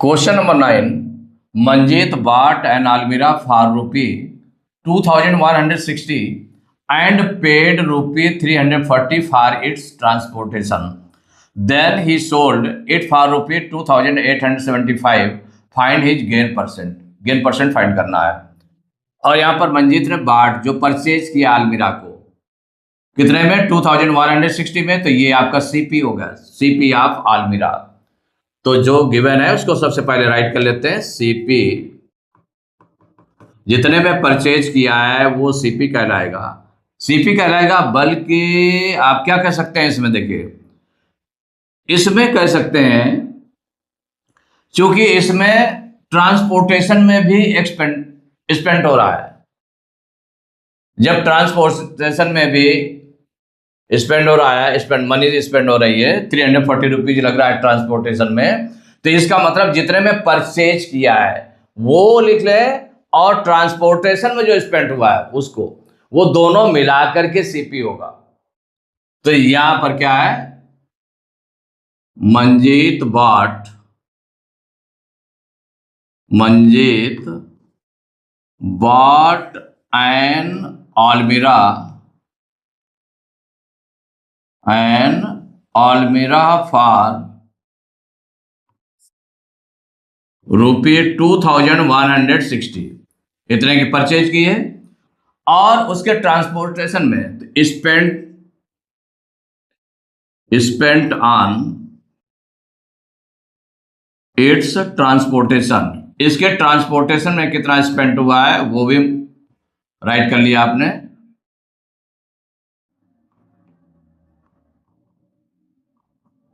Question number 9. Manjeet bought an almirah for rupee 2160 and paid rupee 340 for its transportation. Then he sold it for rupee 2875. Find his gain percent. Gain percent find करना है। और यहाँ पर मंजीत ने बाट जो purchase किया अलमीरा को कितने में 2160 में, तो ये आपका सीपी होगा, सीपी ऑफ अलमीरा। तो जो गिवन है उसको सबसे पहले राइट कर लेते हैं। सीपी जितने में परचेज किया है वो सीपी कहलाएगा, सीपी कहलाएगा। बल्कि आप क्या कह सकते हैं इसमें, देखिए इसमें कह सकते हैं क्योंकि इसमें ट्रांसपोर्टेशन में भी स्पेंड हो रहा है। जब ट्रांसपोर्टेशन में भी स्पेंड हो रहा है, स्पेंड मनी स्पेंड हो रही है, 340 रुपीज लग रहा है ट्रांसपोर्टेशन में, तो इसका मतलब जितने में परचेज किया है वो लिख ले और ट्रांसपोर्टेशन में जो स्पेंड हुआ है उसको, वो दोनों मिला करके सीपी होगा। तो यहां पर क्या है, Manjeet bought an almirah for रुपये 2160, इतने की परचेज की है। और उसके ट्रांसपोर्टेशन में स्पेंट ऑन इट्स ट्रांसपोर्टेशन, इसके ट्रांसपोर्टेशन में कितना स्पेंड हुआ है वो भी राइट कर लिया आपने।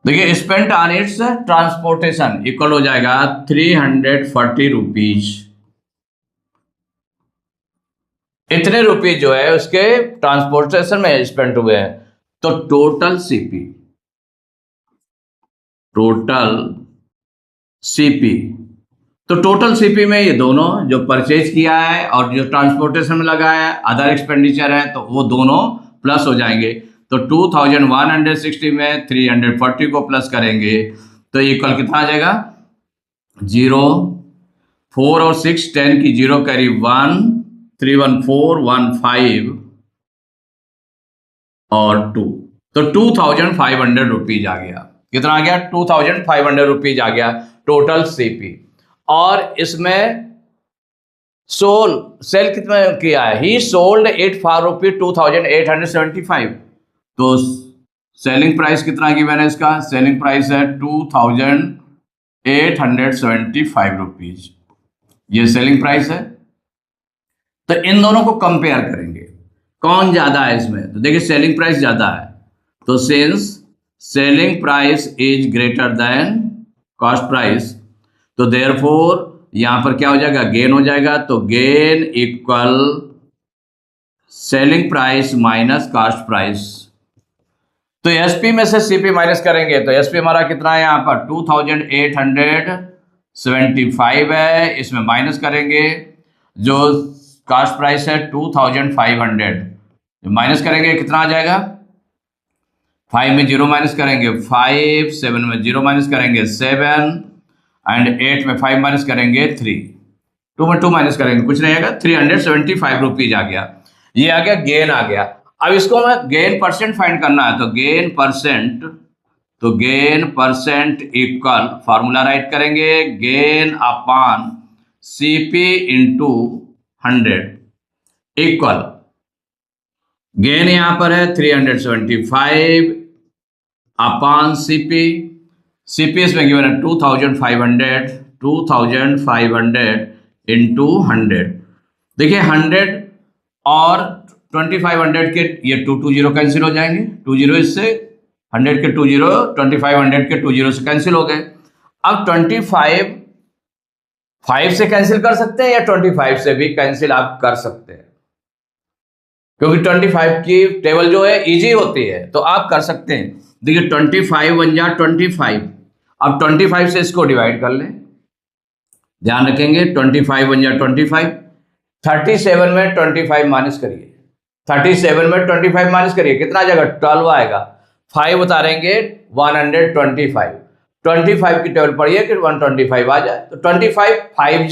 देखिए spent on it's transportation equal हो जाएगा 340 रुपीज। इतने रुपीज जो है उसके ट्रांसपोर्टेशन में स्पेंड हुए हैं। तो टोटल सीपी में ये दोनों जो परचेज किया है और जो ट्रांसपोर्टेशन में लगा है, अदर एक्सपेंडिचर है, तो वो दोनों प्लस हो जाएंगे। तो 2160 में 340 को प्लस करेंगे तो इक्वल कितना आ जाएगा, 0, 4 और 6 10 की 0 कैरी 1, 31415 और 2, तो 2500 रुपीज आ गया। कितना आ गया, 2500 रुपीज आ गया टोटल सीपी। और इसमें सेल कितना किया है, ही सोल्ड इट फॉर रुपी 2875। तो सेलिंग प्राइस कितना गिवन है इसका, सेलिंग प्राइस है 2875 रुपीज, ये सेलिंग प्राइस है। तो इन दोनों को कंपेयर करेंगे कौन ज्यादा है इसमें, तो देखिए सेलिंग प्राइस ज्यादा है, तो since selling price is greater then cost price, तो देयरफॉर यहां पर क्या हो जाएगा, गेन हो जाएगा। तो gain equal selling price minus cost price. तो एसपी में से सीपी माइनस करेंगे तो एसपी हमारा कितना है, यहाँ पर 2875 है, इसमें माइनस करेंगे जो कॉस्ट प्राइस है 2500, माइनस करेंगे कितना आ जाएगा, 5 में 0 माइनस करेंगे 5, 7 में 0 माइनस करेंगे 7 एंड 8 में 5 माइनस करेंगे 3, 2 में 2 माइनस करेंगे कुछ नहीं आएगा, 375 रुपीज आ गया। ये आ गया, गेन आ गया। अब इसको मैं गेन परसेंट फाइंड करना है, तो gain percent equal formula write करेंगे, gain upon CP into 100 equal, gain यहां पर है 375 अपॉन सीपी इसमें गिवन है 2500 इंटू 100। देखिए 100 और 2500 के ये 220 कैंसिल हो जाएंगे, 20 इससे 100 के 20, 2500 के 20 से कैंसिल हो गए। अब 25 5 से कैंसिल कर सकते हैं या 25 से भी कैंसिल आप कर सकते हैं, क्योंकि 25 की टेबल जो है इजी होती है, तो आप कर सकते हैं। देखिए 25 1 जा 25, अब 25 से इसको डिवाइड कर लें, ध्यान रखेंगे 25 1 जा 25, 37 में 25 माइनस करिए, 37 में 25 माइनस करिए कितना आ जाएगा, 12 आएगा। 5 उतारेंगे 125, 25 की टेबल पड़ी है कि 125 आ जाए, तो 25 5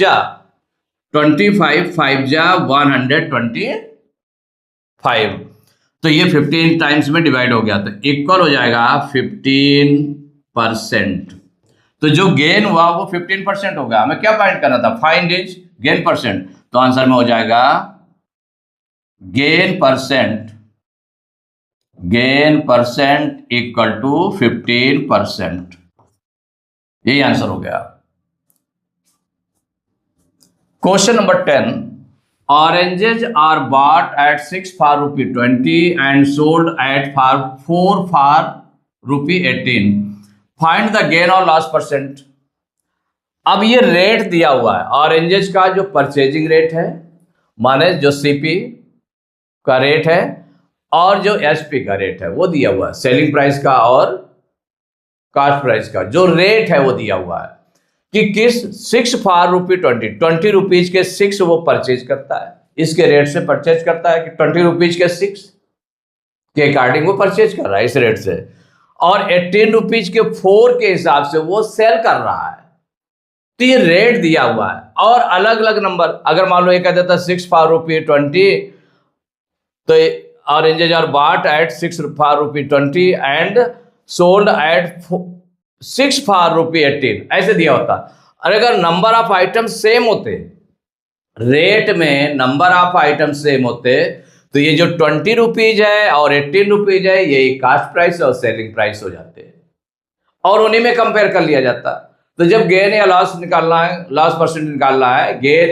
जा 125, तो ये 15 टाइम्स में डिवाइड हो गया, तो इक्वल हो जाएगा 15%। तो जो गेन हुआ वो 15% होगा। हमें क्या फाइंड करना था? Find is gain percent. तो आंसर में हो जाएगा गेन परसेंट इक्वल टू 15%। यही आंसर हो गया। Question number 10, oranges are bought at 6 for ₹20 and sold at 4 for ₹18। Find the gain और लॉस परसेंट। अब ये रेट दिया हुआ है, ऑरेंजेज का जो परचेजिंग रेट है, माने जो सीपी का रेट है, और जो एसपी का रेट है वो दिया हुआ है, सेलिंग प्राइस का और कास्ट प्राइस का जो रेट है वो दिया हुआ है कि किस 6 फॉर ₹20 के 6 वो परचेज करता है, इसके रेट से परचेज करता है कि ₹20 के 6 के अकॉर्डिंग वो परचेज कर रहा है इस रेट से, और ₹18 के 4 के हिसाब से वो सेल कर रहा है। तो ये रेट दिया हुआ है और अलग अलग नंबर, अगर मान लो ये कह देता 6 फॉर ₹20, तो oranges are bought at 6 for ₹20 and sold at 6 for ₹18, ऐसे दिया होता। और अगर नंबर ऑफ आइटम सेम होते, रेट में नंबर ऑफ आइटम सेम होते, तो ये जो ₹20 है और ₹18 है, यही कास्ट प्राइस और सेलिंग प्राइस हो जाते और उन्हीं में कंपेयर कर लिया जाता। तो जब गेन या लॉस निकालना है, लॉस परसेंट निकालना है, गेन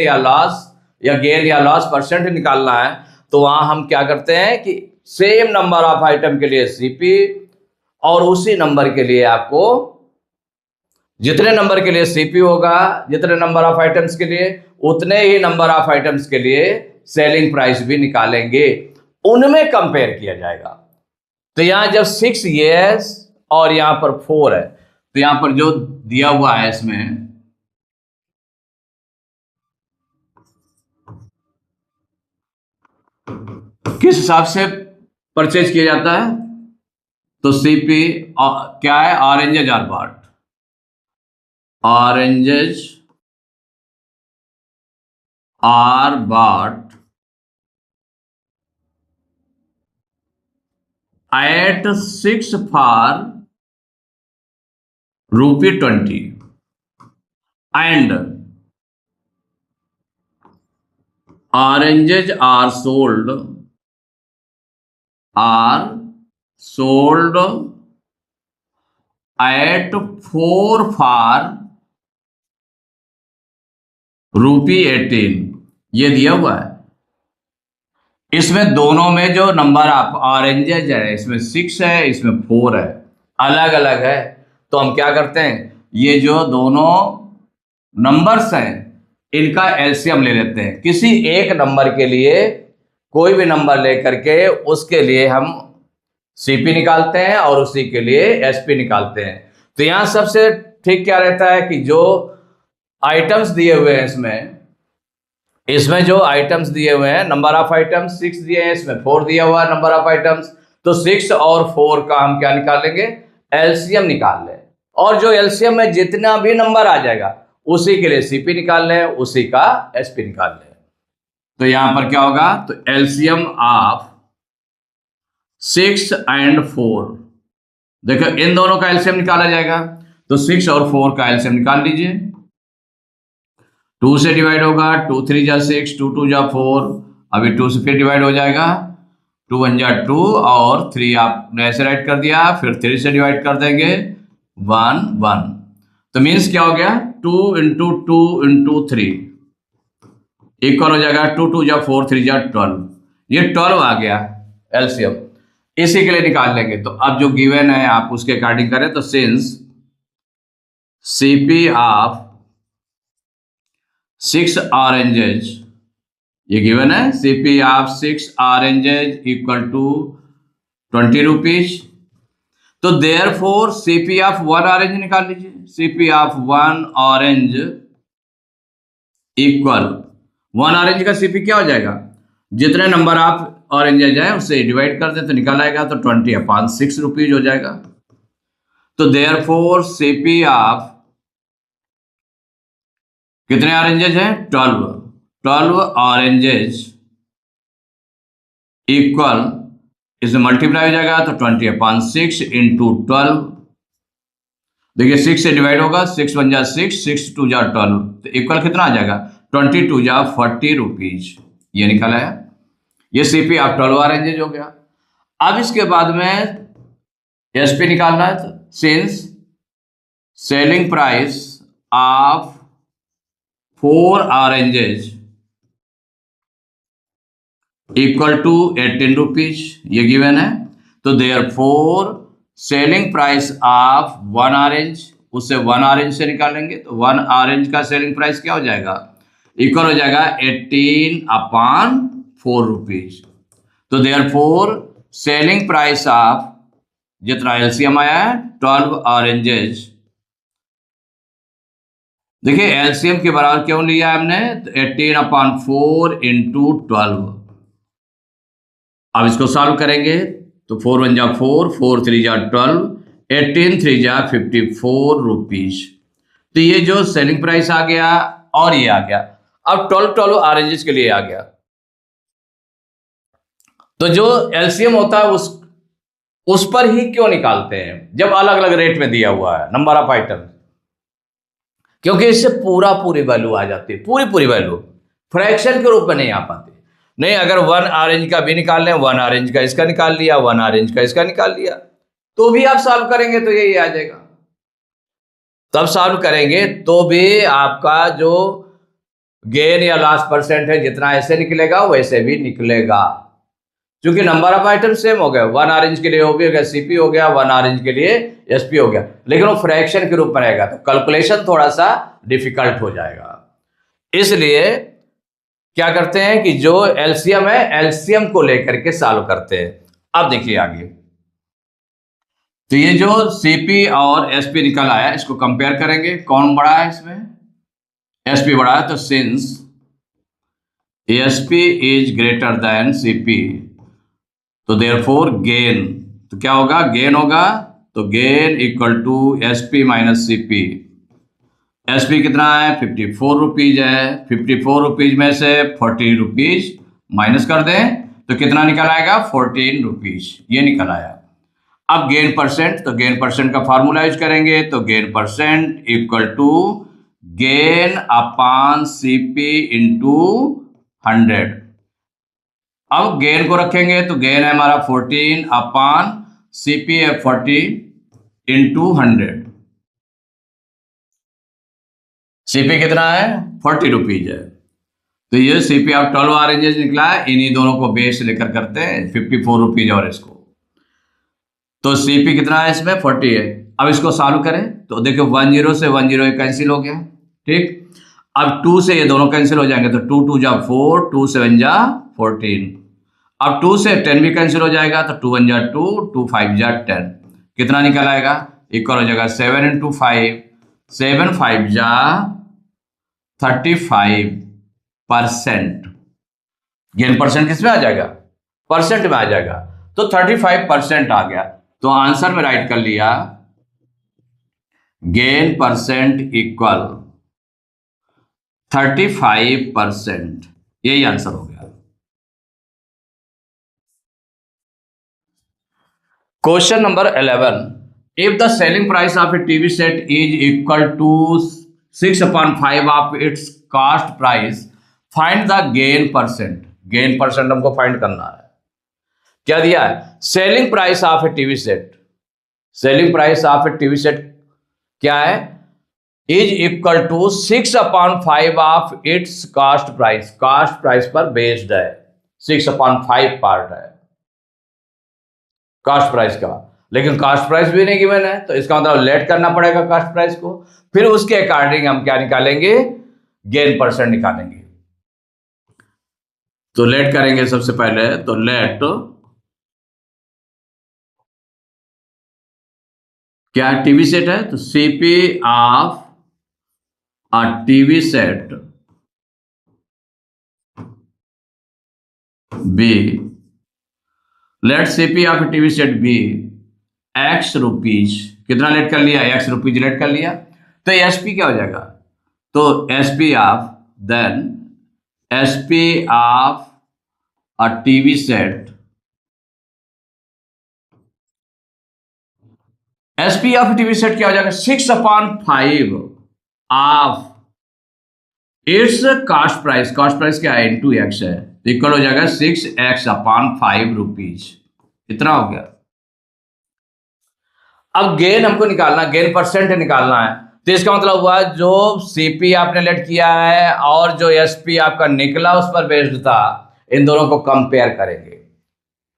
या लॉस परसेंट निकालना है, तो वहां हम क्या करते हैं कि सेम नंबर ऑफ आइटम के लिए सीपी और उसी नंबर के लिए आपको, जितने नंबर के लिए सीपी होगा, जितने नंबर ऑफ आइटम्स के लिए, उतने ही नंबर ऑफ आइटम्स के लिए सेलिंग प्राइस भी निकालेंगे, उनमें कंपेयर किया जाएगा। तो यहां जब 6 यस और यहां पर 4 है, तो यहां पर जो दिया हुआ है इसमें किस हिसाब से परचेज किया जाता है, तो सीपी क्या है? Oranges are bought, oranges are bought at 6 for ₹20 and oranges are sold at 4 for ₹18, ये दिया हुआ है। इसमें दोनों में जो नंबर ऑफ ऑरेंजेज है, इसमें 6 है, इसमें 4 है, अलग अलग है। तो हम क्या करते हैं, ये जो दोनों नंबर्स हैं इनका एलसीएम ले लेते हैं। किसी एक नंबर के लिए कोई भी नंबर लेकर के उसके लिए हम सीपी निकालते हैं और उसी के लिए एसपी निकालते हैं। तो यहां सबसे ठीक क्या रहता है कि जो आइटम्स दिए हुए हैं, इसमें जो आइटम्स दिए हुए हैं, नंबर ऑफ आइटम्स 6 दिए हैं, इसमें 4 दिया हुआ है नंबर ऑफ आइटम्स, तो 6 और 4 का हम क्या निकालेंगे? एलसीएम निकाल लें, और जो एलसीएम में जितना भी नंबर आ जाएगा उसी के लिए सीपी निकाल लें, उसी का एसपी निकाल लें। तो यहां पर क्या होगा, तो एलसीएम ऑफ 6 and 4, देखो इन दोनों का एलसीएम निकाला जाएगा, तो 6 और 4 का एलसीएम निकाल लीजिए। 2 से डिवाइड होगा, 2 3 जा 6, 2 2 जा 4, अभी 2 से फिर डिवाइड हो जाएगा, 2 1 जा 2 और 3 आपने ऐसे राइट कर दिया, फिर 3 से डिवाइड कर देंगे 1 1, तो मीन्स क्या हो गया, 2 into 2 into 3 इक्वल हो जाएगा 2 2 जा 4, 3 जा 12, ये 12 आ गया एलसीएम, इसी के लिए निकाल लेंगे। तो अब जो गिवन है आप उसके अकॉर्डिंग करें, तो सिंस सीपी ऑफ 6 ऑरेंजेज, ये गिवन है, CP of 6 oranges equal to ₹20, तो देयरफॉर सीपी ऑफ 1 ऑरेंज निकाल लीजिए। CP of 1 orange equal 1 orange का सीपी क्या हो जाएगा, जितने नंबर ऑफ ऑरेंजेज है उससे डिवाइड कर दे तो निकल आएगा, तो 20/6 ₹, हो जाएगा। तो तो देयरफॉर सीपी ऑफ कितने ऑरेंजेज हैं? 12 ऑरेंजेज इक्वल, इसमें मल्टीप्लाई हो जाएगा तो 20/6 इंटू 12। देखिए 6 से डिवाइड होगा, 6 1 जा 6, 6 2 जा 12, तो इक्वल कितना आ जाएगा? 22 जा 40 रुपीज। ये निकला है, ये सीपी ऑफ 12 ऑरेंजेज हो गया। अब इसके बाद में एसपी निकालना है, तो since selling price of 4 oranges equal to 18 rupees, ये गिवन है। तो therefore selling price of 1 orange, उससे 1 ऑरेंज से निकालेंगे तो 1 ऑरेंज का सेलिंग प्राइस क्या हो जाएगा? इक्वल हो जाएगा 18/4 रुपीज। तो देयरफॉर सेलिंग प्राइस ऑफ, जितना एलसीएम आया है 12 ऑरेंजेज, देखिए एलसीएम के बराबर क्यों लिया है हमने? तो 18/4 इंटू 12। अब इसको सॉल्व करेंगे तो 4 1 जा 4, 4 3 जा 12, 18 3 जा 54 रुपीज। तो ये जो सेलिंग प्राइस आ गया और ये आ गया। अब 12 ऑरेंजेस के लिए आ गया। तो जो एलसीएम होता है उस पर ही क्यों निकालते हैं जब अलग अलग रेट में दिया हुआ है नंबर ऑफ आइटम? क्योंकि इससे पूरी वैल्यू आ जाती है, पूरी वैल्यू, फ्रैक्शन के रूप में नहीं आ पाती। नहीं, अगर 1 ऑरेंज का भी निकाल लें, 1 ऑरेंज का इसका निकाल लिया, 1 ऑरेंज का इसका निकाल लिया, तो भी आप सॉल्व करेंगे तो यही आ जाएगा। तब सॉल्व करेंगे तो भी आपका जो गेन या लॉस परसेंट है जितना ऐसे निकलेगा वैसे भी निकलेगा, क्योंकि नंबर ऑफ आइटम सेम हो गया। 1 ऑरेंज के लिए वो भी हो गया, सीपी हो गया, 1 ऑरेंज के लिए एसपी हो गया, लेकिन वो फ्रैक्शन के रूप में रहेगा, तो कैलकुलेशन थोड़ा सा डिफिकल्ट हो जाएगा। इसलिए क्या करते हैं कि जो एलसीएम है, एलसीएम को लेकर के सॉल्व करते हैं। अब देखिए आगे, तो ये जो सीपी और एसपी निकल आया, इसको कंपेयर करेंगे, कौन बड़ा है इसमें? एसपी बड़ा है। तो since SP is greater than CP, तो देयरफॉर गेन, तो क्या होगा? गेन होगा, तो gain equal to SP minus CP. SP कितना है? 54 रुपीज है। 54 रुपीज में से 40 रुपीज माइनस कर दें तो कितना निकल आएगा? 14 रुपीज, ये निकल आया। अब गेन परसेंट, तो गेन परसेंट का फार्मूला यूज करेंगे, तो gain percent equal to gain upon CP into 100। अब गेन को रखेंगे तो गेन है हमारा 14 अपॉन सीपी है 40 इंटू 100। सीपी कितना है? 40 रुपीज है। तो ये सीपी ऑफ 12 ऑरेंजेस निकला है, इन्हीं दोनों को बेस लेकर करते हैं 54 रुपीज और इसको। तो सीपी कितना है इसमें? 40 है। अब इसको सॉल्व करें तो देखो 10 से 10 कैंसिल हो गया, ठीक। अब 2 से ये दोनों कैंसिल हो जाएंगे, तो 2 2 जा 4, 2 7 जा 14। अब 2 से 10 भी कैंसिल हो जाएगा, तो 2 1 जा 2, 2 5 जा 10, कितना निकल आएगा? इक्वल हो जाएगा 7 इंटू 5, 7 5 जा 35%। गेन परसेंट किसमें आ जाएगा? परसेंट में आ जाएगा, तो 35% आ गया। तो आंसर में राइट कर लिया गेन परसेंट इक्वल 35%, यही आंसर हो गया। Question number 11, if the selling price of a TV set is equal to 6/5 of its cost price, find the gain percent. Gain percent हमको फाइंड करना है। क्या दिया है? Selling price of a TV set, selling price of a TV set क्या है? Is equal to 6/5 of its cost price. Cost price पर based है, 6/5 पार्ट है कॉस्ट प्राइस का, लेकिन कॉस्ट प्राइस भी नहीं गिवन है, तो इसका मतलब लेट करना पड़ेगा कॉस्ट प्राइस को, फिर उसके अकॉर्डिंग हम क्या निकालेंगे? गेन परसेंट निकालेंगे। तो लेट करेंगे सबसे पहले, तो लेट क्या टीवी सेट है, तो CP of a TV set be, let CP of TV set be X rupees कितना लेट कर लिया, x रुपीज लेट कर लिया। तो एसपी क्या हो जाएगा, तो SP of then SP of a TV set, SP of TV set क्या हो जाएगा, 6/5 of its cost price, cost price क्या है इंटू एक्स है, तो इक्वल हो जाएगा 6x/5 रुपीज। इतना हो गया। अब गेन हमको निकालना, गेन परसेंट निकालना है, तो इसका मतलब हुआ जो सीपी आपने लेट किया है और जो एसपी आपका निकला उस पर बेस्ड था, इन दोनों को कंपेयर करेंगे।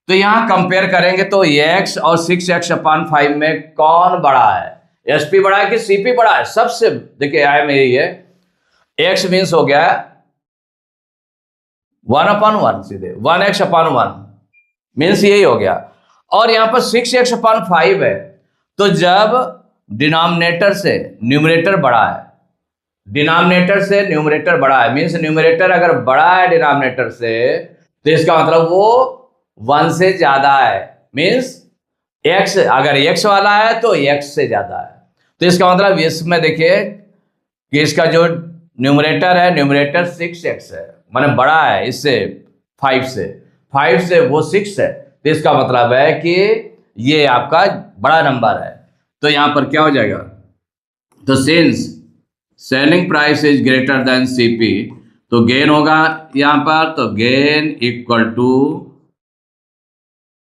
तो यहां कंपेयर करेंगे तो x और 6x/5 में कौन बड़ा है, एसपी बड़ा है कि सीपी बड़ा है। सबसे देखिए आय में यही है, x मीन्स हो गया 1/1, सीधे 1x/1 मीन्स यही हो गया, और यहां पर 6x/5 है। तो जब डिनोमिनेटर से न्यूमरेटर बड़ा है, डिनोमिनेटर से न्यूमरेटर बड़ा है मीन्स न्यूमरेटर अगर बड़ा है डिनोमिनेटर से, तो इसका मतलब वो 1 से ज्यादा है, मीन्स x अगर x वाला है तो x से ज्यादा है। तो इसका मतलब इसमें देखिए कि इसका जो न्यूमरेटर है, न्यूमरेटर 6x है, माने बड़ा है इससे 5 से वो 6 है, तो इसका मतलब है कि ये आपका बड़ा नंबर है। तो यहां पर क्या हो जाएगा, तो since selling price is greater than CP, तो गेन होगा यहां पर, तो gain equal to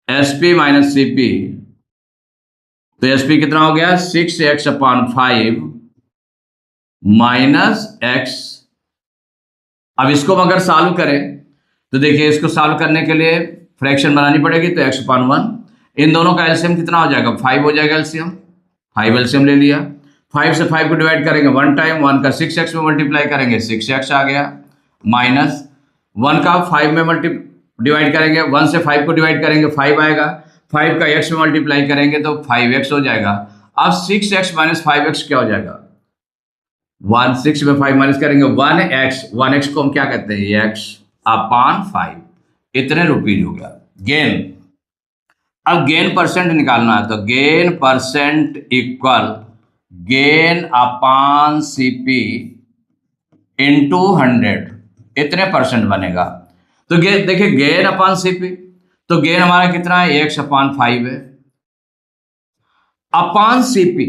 SP minus CP, तो एसपी कितना हो गया 6x/5 माइनस x। अब इसको अगर सॉल्व करें तो देखिए इसको सॉल्व करने के लिए फ्रैक्शन बनानी पड़ेगी, तो x/1, इन दोनों का एलसीएम कितना हो जाएगा 5 हो जाएगा एलसीएम, 5 एलसीएम ले लिया। 5 से 5 को डिवाइड करेंगे 1 टाइम, 1 का 6x में मल्टीप्लाई करेंगे 6x आ गया, माइनस 1 का 5 में डिवाइड करेंगे, 1 से 5 को डिवाइड करेंगे 5 आएगा, 5 का x में मल्टीप्लाई करेंगे तो 5x हो जाएगा। अब 6x माइनस 5x क्या हो जाएगा, 6 में 5 माइनस करेंगे 1x को हम क्या कहते हैं x/5, इतने रुपीज हो गया गेन। अब गेन परसेंट निकालना है, तो gain percent equal gain upon CP into 100, इतने परसेंट बनेगा। तो देखिए गेन अपॉन सीपी, तो गेन हमारा कितना है x/5 है, अपॉन सीपी,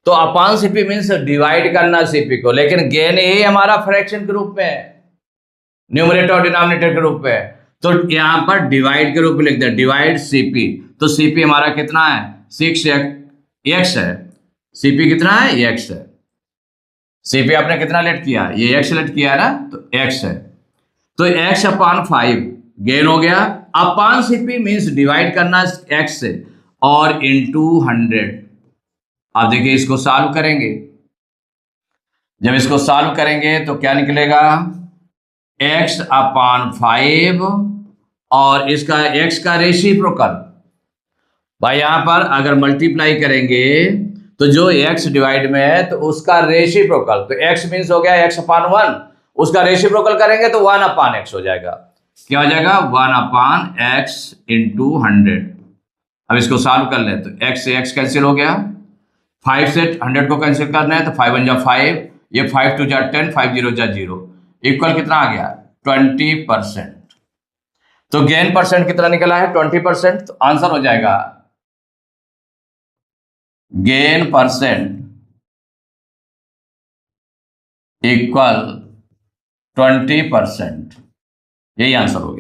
तो अपॉन सीपी मीन्स डिवाइड करना सीपी को, लेकिन गेन यही हमारा फ्रैक्शन के रूप में है, न्यूमरेटर और डिनोमिनेटर के रूप में, तो यहां पर डिवाइड के रूप में लिखते हैं, डिवाइड सीपी, तो सीपी हमारा कितना है 6x है, सीपी कितना है x है, सीपी आपने कितना लेट किया, ये x लेट किया है ना, तो x है, तो x/5 गेन हो गया, अपॉन सीपी मीन्स डिवाइड करना x से, और इंटू 100। अब देखिए इसको सॉल्व करेंगे, जब इसको सॉल्व करेंगे तो क्या निकलेगा x/5 और इसका x का रेसिप्रोकल, भाई यहां पर अगर मल्टीप्लाई करेंगे तो जो x डिवाइड में है तो उसका रेसिप्रोकल, तो x मीन्स हो गया x/1, उसका रेसिप्रोकल करेंगे तो 1/x हो जाएगा, क्या हो जाएगा 1/x इंटू 100। अब इसको सॉल्व कर ले तो x से x कैंसिल हो गया, 5 से 100 को कैंसिल करना है तो 5 1 जा 5, ये 5 2 जा 10, 5 0 जा 0, इक्वल कितना आ गया 20%। तो गेन परसेंट कितना निकला है 20%, तो आंसर हो जाएगा गेन परसेंट इक्वल 20%, यही आंसर हो गया।